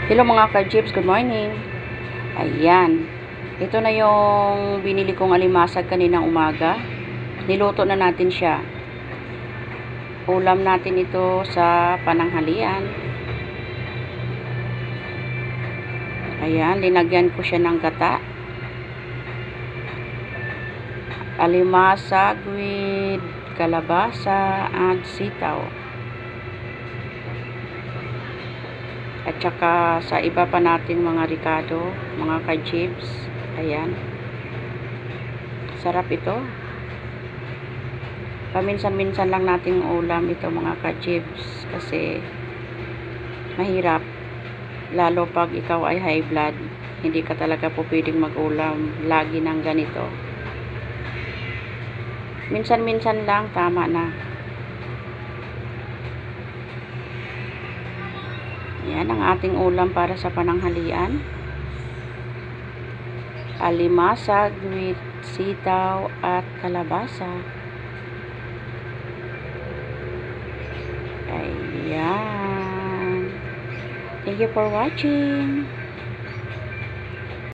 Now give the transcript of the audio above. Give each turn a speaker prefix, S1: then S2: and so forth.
S1: Hello mga ka-jeeps, good morning. Ayan. Ito na yung binili kong alimasag kaninang umaga. Niluto na natin siya. Ulam natin ito sa pananghalian. Ayan, linagyan ko siya ng gata. Alimasag with kalabasa at sitaw. At saka sa iba pa nating mga ricado, mga ka-jeeps. Ayan. Sarap ito. Paminsan-minsan lang nating ulam ito mga ka-jeeps. Kasi mahirap. Lalo pag ikaw ay high blood. Hindi ka talaga po pwedeng mag-ulam lagi ng ganito. Minsan-minsan lang, tama na. Yan ang ating ulam para sa pananghalian. Alimasag with sitaw at kalabasa. Ayan. Thank you for watching.